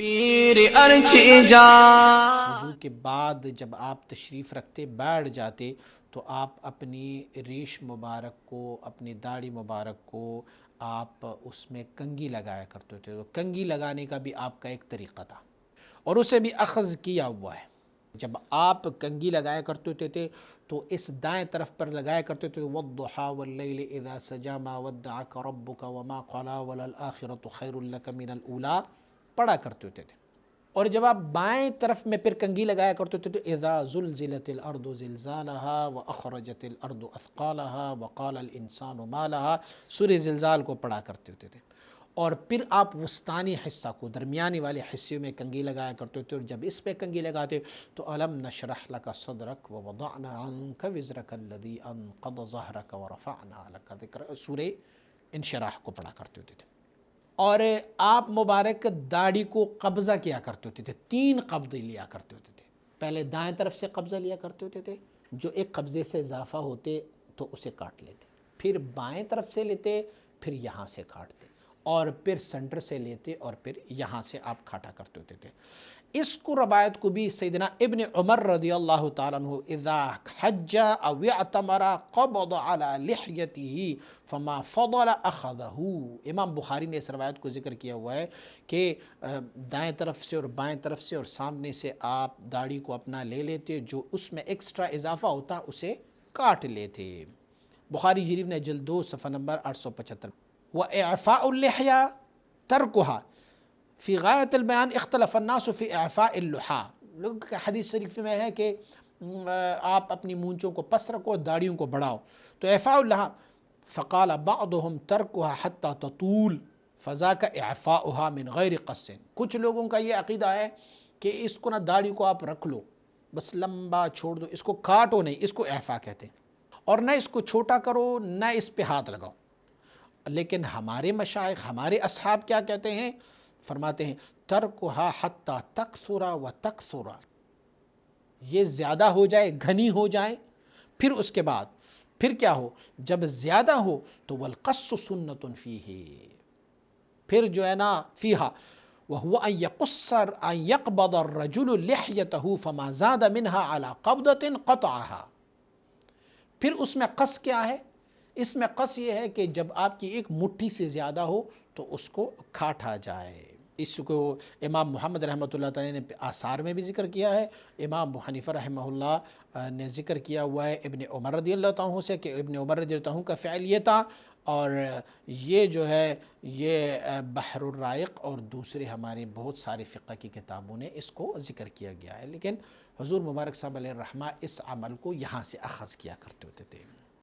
پیر ارچھی جا وضو کے بعد جب آپ تشریف رکھتے بیٹھ جاتے تو آپ اپنی ریش مبارک کو اپنی داڑھی مبارک کو آپ اس میں کنگھی لگایا کرتے تھے. تو کنگھی لگانے کا بھی آپ کا ایک طریقہ تھا اور اسے بھی اخذ کیا ہوا ہے. جب آپ کنگھی لگایا کرتے تھے تو اس دائیں طرف پر لگایا کرتے تھے وَالضُّحَىٰ وَاللَّيْلِ إِذَا سَجَىٰ مَا وَدَّعَكَ رَبُّكَ وَمَا قَلَىٰ وَلَلْآخِرَةُ خَيْرٌ لَكَ مِنَ الْأُولَىٰ پڑھا کرتے تھے. اور جب آپ بائیں طرف میں پھر کنگھی لگایا کرتے تھے تو اذا زلزلت الارض زلزالها واخرجت الارض اثقالها وقال الانسان ما لها سورہ زلزال کو پڑھا کرتے تھے. اور پھر آپ وسطانی حصہ کو درمیانی والے حصے میں کنگھی لگایا کرتے تھے. اور جب اس پہ کنگھی لگاتے تو الم نشرح لك صدرك ووضعنا عنك وزرك الذي انقض ظهرك ورفعنا لك ذكرك سورہ انشراح کو پڑھا کرتے تھے. اور آپ مبارک داڑھی کو قبضہ کیا کرتے ہوتے تھے. 3 قبضے لیا کرتے ہوتے تھے. پہلے دائیں طرف سے قبضہ لیا کرتے ہوتے تھے، جو ایک قبضے سے اضافہ ہوتے تو اسے کاٹ لیتے. پھر بائیں طرف سے لیتے، پھر یہاں سے کاٹتے، اور پھر سینٹر سے لیتے اور پھر یہاں سے آپ کاٹا کرتے ہوتے تھے. اس کو روایت کو بھی سیدنا ابن عمر رضی اللہ تعالیٰ عنہ اذا حج او اعتمر قبض على لحیته فما فضل اخذه. امام بخاری نے اس روایت کو ذکر کیا ہوا ہے کہ دائیں طرف سے اور بائیں طرف سے اور سامنے سے آپ داڑھی کو اپنا لے لیتے، جو اس میں ایکسٹرا اضافہ ہوتا اسے کاٹ لیتے. بخاری شریف نے جلد 2 صفحہ نمبر 875. وَإِعْفَاءُ اللِّحْيَةِ تَرْكُهَا فی غایت البیان اختلف الناس فی اعفاء اللحا. لوگ حدیث شریف میں ہے کہ آپ اپنی مونچھوں کو پس رکھو، داڑھیوں کو بڑھاؤ. تو اعفاء اللحا فقال بعضهم ترکها حتی تطول فذاک اعفاؤها من غیر قص. کچھ لوگوں کا یہ عقیدہ ہے کہ اس کو نہ داڑھی کو آپ رکھ لو، بس لمبا چھوڑ دو، اس کو کاٹو نہیں، اس کو اعفاء کہتے ہیں. اور نہ اس کو چھوٹا کرو، نہ اس پہ ہاتھ لگاؤ. لیکن ہمارے مشائخ، ہمارے اصحاب کیا کہتے ہیں؟ فرماتے ہیں ترکھا حتی تکثر و تکثر، یہ زیادہ ہو جائے، گھنی ہو جائے. پھر اس کے بعد پھر کیا ہو؟ جب زیادہ ہو تو والقص سنت فیہ، پھر جو ہے نا فیہا وہو ان یقصر ان یقبض الرجل لحیتہ فما زاد منها على قبضة قطعها. پھر اس میں قص کیا ہے؟ اس میں قص یہ ہے کہ جب آپ کی ایک مٹھی سے زیادہ ہو تو اس کو کاٹا جائے. اس کو امام محمد رحمۃ اللہ تعالی نے آثار میں بھی ذکر کیا ہے. امام ابو حنیفہ رحمہ اللہ نے ذکر کیا ہوا ہے ابن عمر رضی اللہ عنہ سے کہ ابن عمر رضی اللہ عنہ کا فعل یہ تھا. اور یہ جو ہے یہ بحر الرائق اور دوسرے ہمارے بہت سارے فقہ کی کتابوں نے اس کو ذکر کیا گیا ہے. لیکن حضور مبارک صاحب علیہ الرحمہ اس عمل کو یہاں سے اخذ کیا کرتے ہوتے تھے.